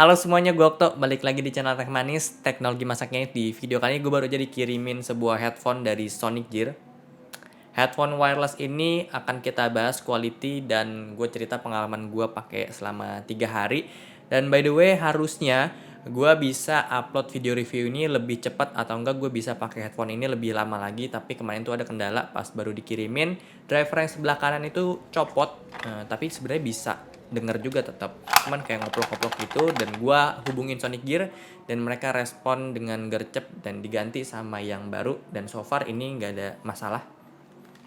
Halo semuanya, gue Okto, balik lagi di channel Teh Manis, teknologi masaknya. Di video kali ini gue baru aja dikirimin sebuah headphone dari Sonic Gear. Headphone wireless ini akan kita bahas quality dan gue cerita pengalaman gue pakai selama 3 hari. Dan by the way, harusnya gue bisa upload video review ini lebih cepat atau enggak gue bisa pakai headphone ini lebih lama lagi. Tapi kemarin tuh ada kendala pas baru dikirimin, driver yang sebelah kanan itu copot. Tapi sebenarnya bisa denger juga tetap, cuman kayak ngoplok-ngoplok gitu. Dan gua hubungin Sonic Gear dan mereka respon dengan gercep dan diganti sama yang baru. Dan so far ini nggak ada masalah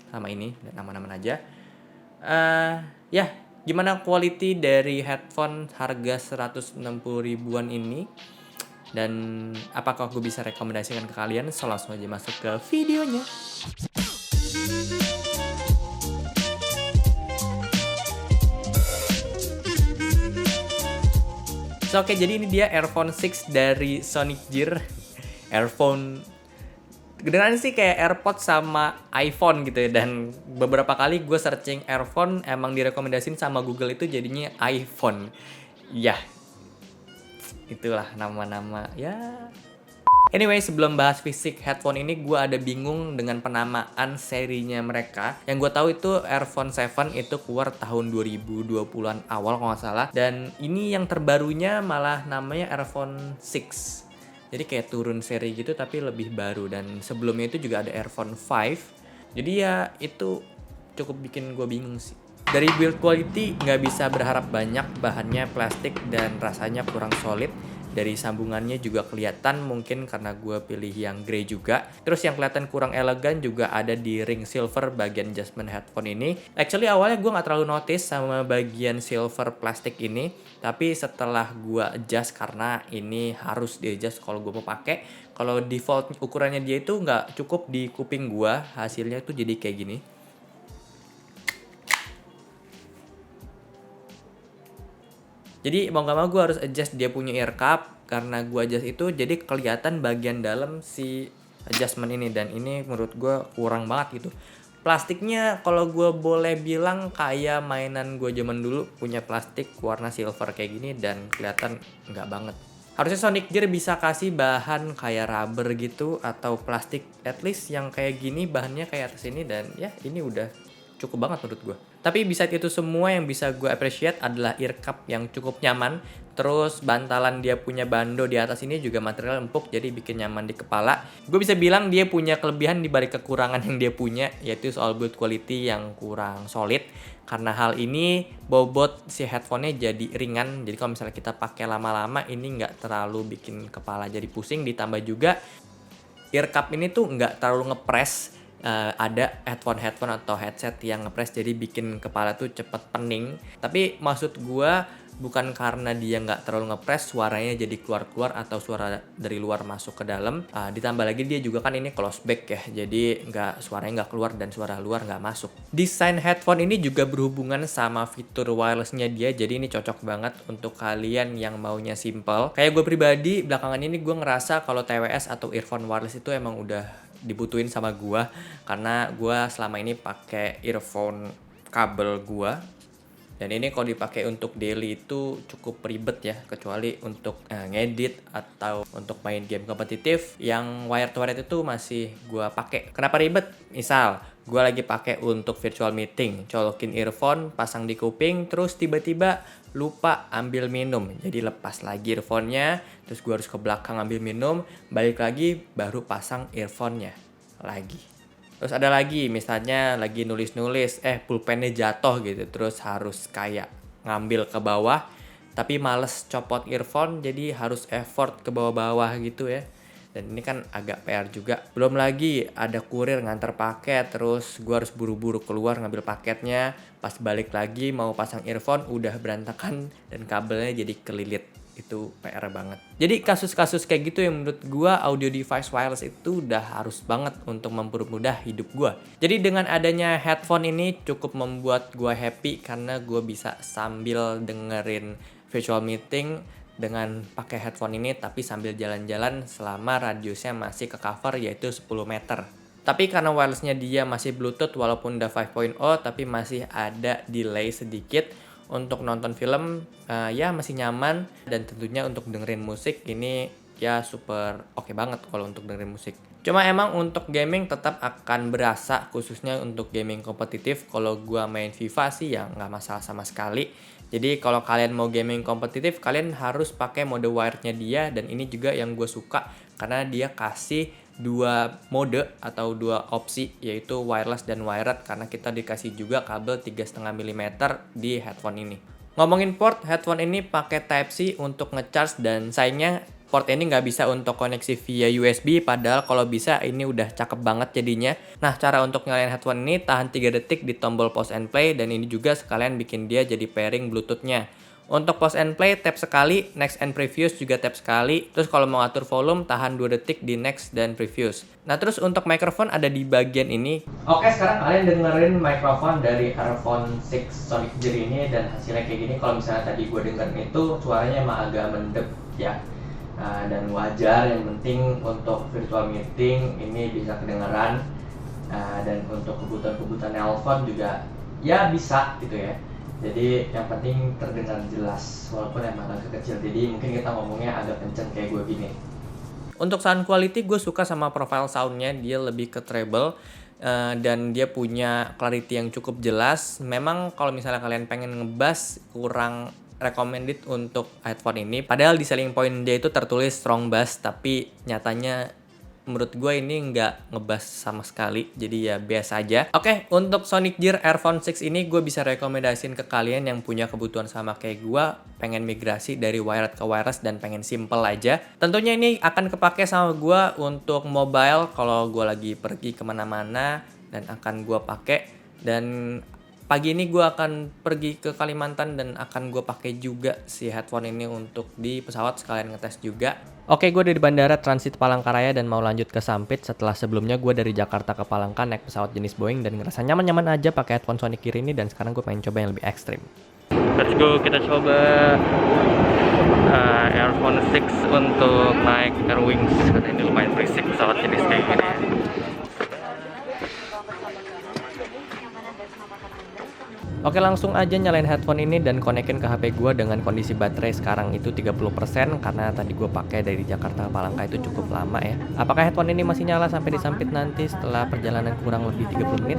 sama ini dan aman-aman aja. Ya, gimana quality dari headphone harga 160 ribuan ini, dan apakah gue bisa rekomendasikan ke kalian? So langsung aja masuk ke videonya. Oke, jadi ini dia earphone 6 dari Sonic Gear. Earphone kedengaran sih kayak AirPods sama iPhone gitu ya. Dan beberapa kali gue searching earphone emang direkomendasin sama Google itu jadinya iPhone. Ya, itulah nama-nama ya. Anyway, sebelum bahas fisik headphone ini, gue ada bingung dengan penamaan serinya mereka. Yang gue tahu itu Airphone 7 itu keluar tahun 2020-an awal kalau nggak salah. Dan ini yang terbarunya malah namanya Airphone 6. Jadi kayak turun seri gitu tapi lebih baru. Dan sebelumnya itu juga ada Airphone 5. Jadi ya itu cukup bikin gue bingung sih. Dari build quality nggak bisa berharap banyak, bahannya plastik dan rasanya kurang solid. Dari sambungannya juga kelihatan, mungkin karena gue pilih yang grey juga. Terus yang kelihatan kurang elegan juga ada di ring silver bagian adjustment headphone ini. Actually awalnya gue nggak terlalu notice sama bagian silver plastik ini, tapi setelah gue adjust, karena ini harus di adjust kalau gue mau pakai. Kalau default ukurannya dia itu nggak cukup di kuping gue, hasilnya tuh jadi kayak gini. Jadi mau gak mau gue harus adjust dia punya ear cup. Karena gue adjust itu jadi kelihatan bagian dalam si adjustment ini. Dan ini menurut gue kurang banget gitu. Plastiknya kalau gue boleh bilang kayak mainan gue zaman dulu, punya plastik warna silver kayak gini dan kelihatan nggak banget. Harusnya Sonic Gear bisa kasih bahan kayak rubber gitu atau plastik at least yang kayak gini, bahannya kayak atas ini. Dan ya ini udah cukup banget menurut gue. Tapi bisa itu semua, yang bisa gue appreciate adalah ear cup yang cukup nyaman. Terus bantalan dia punya bando di atas ini juga material empuk, jadi bikin nyaman di kepala. Gue bisa bilang dia punya kelebihan di balik kekurangan yang dia punya, yaitu soal build quality yang kurang solid. Karena hal ini bobot si headphone-nya jadi ringan. Jadi kalau misalnya kita pakai lama-lama ini nggak terlalu bikin kepala jadi pusing. Ditambah juga ear cup ini tuh nggak terlalu ngepres. Ada headphone atau headset yang ngepres jadi bikin kepala tuh cepet pening. Tapi maksud gue bukan karena dia nggak terlalu ngepres suaranya jadi keluar-keluar atau suara dari luar masuk ke dalam. Ditambah lagi dia juga kan ini close back ya, jadi suaranya nggak keluar dan suara luar nggak masuk. Desain headphone ini juga berhubungan sama fitur wirelessnya dia, jadi ini cocok banget untuk kalian yang maunya simple. Kayak gue pribadi belakangan ini gue ngerasa kalau TWS atau earphone wireless itu emang udah dibutuhin sama gua, karena gua selama ini pakai earphone kabel gua. Dan ini kalau dipakai untuk daily itu cukup ribet ya, kecuali untuk ngedit atau untuk main game kompetitif. Yang wired to wired itu masih gua pakai. Kenapa ribet? Misal gua lagi pakai untuk virtual meeting, colokin earphone, pasang di kuping, terus tiba-tiba lupa ambil minum, jadi lepas lagi earphone-nya, terus gue harus ke belakang ambil minum, balik lagi baru pasang earphone-nya lagi. Terus ada lagi misalnya lagi nulis-nulis, pulpennya jatuh gitu, terus harus kayak ngambil ke bawah, tapi males copot earphone, jadi harus effort ke bawah-bawah gitu ya. Dan ini kan agak PR juga. Belum lagi ada kurir nganter paket, terus gue harus buru-buru keluar ngambil paketnya. Pas balik lagi mau pasang earphone udah berantakan dan kabelnya jadi kelilit. Itu PR banget. Jadi kasus-kasus kayak gitu yang menurut gue audio device wireless itu udah harus banget untuk mempermudah hidup gue. Jadi dengan adanya headphone ini cukup membuat gue happy, karena gue bisa sambil dengerin virtual meeting dengan pakai headphone ini, tapi sambil jalan-jalan selama radiusnya masih ke cover, yaitu 10 meter. Tapi karena wirelessnya dia masih Bluetooth walaupun udah 5.0, tapi masih ada delay sedikit. Untuk nonton film ya masih nyaman, dan tentunya untuk dengerin musik ini ya super oke banget kalau untuk dengerin musik. Cuma emang untuk gaming tetap akan berasa, khususnya untuk gaming kompetitif. Kalau gua main FIFA sih ya nggak masalah sama sekali. Jadi kalau kalian mau gaming kompetitif, kalian harus pakai mode wired-nya dia, dan ini juga yang gue suka karena dia kasih dua mode atau dua opsi, yaitu wireless dan wired, karena kita dikasih juga kabel 3,5 mm di headphone ini. Ngomongin port, headphone ini pakai Type-C untuk ngecharge, dan sayangnya port ini nggak bisa untuk koneksi via USB, padahal kalau bisa ini udah cakep banget jadinya. Nah, cara untuk nyalain headphone ini, tahan 3 detik di tombol pause and play, dan ini juga sekalian bikin dia jadi pairing Bluetooth-nya. Untuk pause and play, tap sekali, next and previous juga tap sekali. Terus kalau mau atur volume, tahan 2 detik di next dan previous. Nah, terus untuk microphone ada di bagian ini. Oke, sekarang kalian dengerin microphone dari Airphone 6 Sonic Gear ini, dan hasilnya kayak gini. Kalau misalnya tadi gue dengerin itu, suaranya emang agak mendep ya. Dan wajar, yang penting untuk virtual meeting ini bisa kedengeran, dan untuk kebutuhan-kebutuhan nelpon juga ya bisa gitu ya. Jadi yang penting terdengar jelas walaupun emang agak kecil, jadi mungkin kita ngomongnya agak kenceng kayak gue gini. Untuk sound quality gue suka sama profile soundnya, dia lebih ke treble, dan dia punya clarity yang cukup jelas. Memang kalau misalnya kalian pengen ngebass, kurang recommended untuk headphone ini, padahal di selling point dia itu tertulis strong bass, tapi nyatanya menurut gue ini nggak ngebass sama sekali, jadi ya biasa aja. Oke, untuk Sonic Gear Airphone 6 ini gue bisa rekomendasiin ke kalian yang punya kebutuhan sama kayak gue, pengen migrasi dari wired ke wireless dan pengen simple aja. Tentunya ini akan kepake sama gue untuk mobile kalau gue lagi pergi kemana-mana, dan akan gue pakai. Dan pagi ini gue akan pergi ke Kalimantan, dan akan gue pakai juga si headphone ini untuk di pesawat sekalian ngetes juga. Oke, gue dari Bandara Transit Palangkaraya dan mau lanjut ke Sampit setelah sebelumnya gue dari Jakarta ke Palangka naik pesawat jenis Boeing dan ngerasa nyaman-nyaman aja pakai headphone Sonic Gear ini, dan sekarang gue pengen coba yang lebih ekstrim. Let's go, kita coba Airphone 6 untuk naik Airwings. Karena ini lumayan berisik pesawat jenis kayak gini. Oke, langsung aja nyalain headphone ini dan konekin ke HP gue dengan kondisi baterai sekarang itu 30%, karena tadi gue pakai dari Jakarta ke Palangka itu cukup lama ya. Apakah headphone ini masih nyala sampai di Sampit nanti setelah perjalanan kurang lebih 30 menit?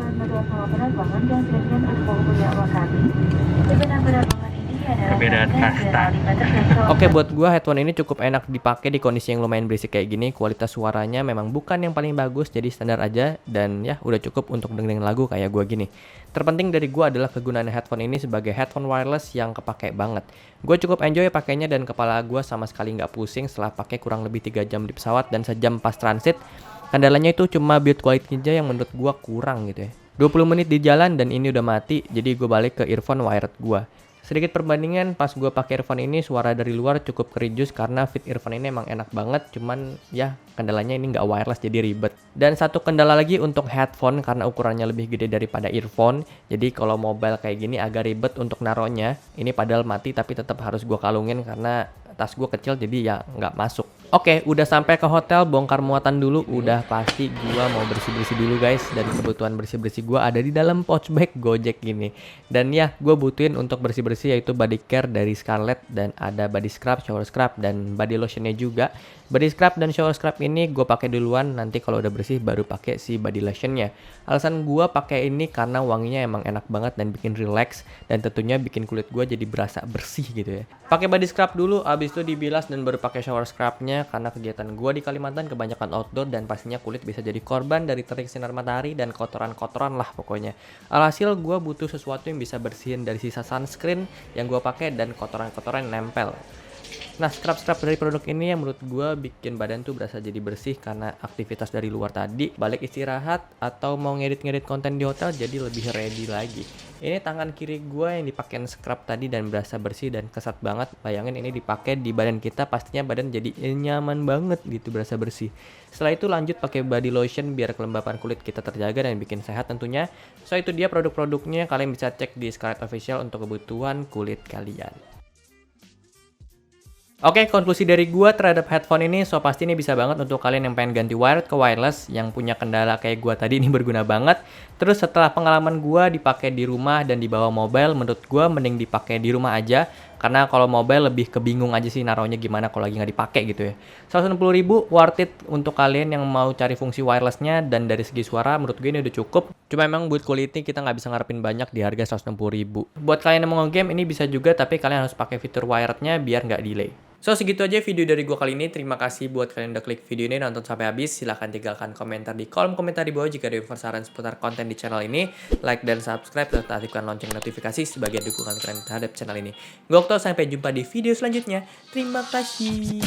Perbedaan kasta. Oke, buat gue headphone ini cukup enak dipakai di kondisi yang lumayan berisik kayak gini. Kualitas suaranya memang bukan yang paling bagus, jadi standar aja, dan ya udah cukup untuk dengerin lagu kayak gue gini. Terpenting dari gue adalah kegunaan headphone ini sebagai headphone wireless yang kepake banget. Gue cukup enjoy pakainya, dan kepala gue sama sekali nggak pusing setelah pakai kurang lebih 3 jam di pesawat dan sejam pas transit. Kendalanya itu cuma build quality aja yang menurut gue kurang gitu ya. 20 menit di jalan dan ini udah mati, jadi gue balik ke earphone wired gue. Sedikit perbandingan, pas gue pakai earphone ini suara dari luar cukup kerijus karena fit earphone ini emang enak banget, cuman ya kendalanya ini nggak wireless jadi ribet. Dan satu kendala lagi untuk headphone karena ukurannya lebih gede daripada earphone, jadi kalau mobile kayak gini agak ribet untuk naruhnya. Ini padahal mati tapi tetap harus gue kalungin karena tas gue kecil, jadi ya nggak masuk. Oke, udah sampai ke hotel, bongkar muatan dulu. Udah pasti gua mau bersih-bersih dulu guys, dan kebutuhan bersih-bersih gua ada di dalam pouch bag Gojek gini. Dan ya, gua butuhin untuk bersih-bersih yaitu body care dari Scarlett, dan ada body scrub, shower scrub, dan body lotionnya juga. Body scrub dan shower scrub ini gue pakai duluan, nanti kalau udah bersih baru pakai si body lotionnya. Alasan gue pakai ini karena wanginya emang enak banget dan bikin relax, dan tentunya bikin kulit gue jadi berasa bersih gitu ya. Pakai body scrub dulu, abis itu dibilas dan baru pakai shower scrubnya, karena kegiatan gue di Kalimantan kebanyakan outdoor dan pastinya kulit bisa jadi korban dari terik sinar matahari dan kotoran-kotoran lah pokoknya. Alhasil gue butuh sesuatu yang bisa bersihin dari sisa sunscreen yang gue pakai dan kotoran-kotoran yang nempel. Nah, scrub-scrub dari produk ini yang menurut gue bikin badan tuh berasa jadi bersih karena aktivitas dari luar tadi, balik istirahat atau mau ngedit-ngedit konten di hotel jadi lebih ready lagi. Ini tangan kiri gue yang dipakein scrub tadi dan berasa bersih dan kesat banget. Bayangin ini dipakai di badan kita, pastinya badan jadi nyaman banget gitu, berasa bersih. Setelah itu lanjut pakai body lotion biar kelembapan kulit kita terjaga dan bikin sehat tentunya. So itu dia produk-produknya, kalian bisa cek di Scarlett Official untuk kebutuhan kulit kalian. Oke, konklusi dari gua terhadap headphone ini, so pasti ini bisa banget untuk kalian yang pengen ganti wired ke wireless, yang punya kendala kayak gua tadi ini berguna banget. Terus setelah pengalaman gua dipakai di rumah dan dibawa mobile, menurut gua mending dipakai di rumah aja. Karena kalau mobile lebih kebingung aja sih naruhnya gimana kalau lagi nggak dipakai gitu ya. 160.000 worth it untuk kalian yang mau cari fungsi wirelessnya, dan dari segi suara menurut gue ini udah cukup. Cuma emang buat quality kita nggak bisa ngarepin banyak di harga 160.000. Buat kalian yang mau nge-game ini bisa juga, tapi kalian harus pakai fitur wirednya biar nggak delay. So, segitu aja video dari gua kali ini. Terima kasih buat kalian yang udah klik video ini, nonton sampai habis. Silahkan tinggalkan komentar di kolom komentar di bawah jika ada info saran seputar konten di channel ini. Like dan subscribe, serta aktifkan lonceng notifikasi sebagai dukungan kalian terhadap channel ini. Gua Okto, sampai jumpa di video selanjutnya. Terima kasih.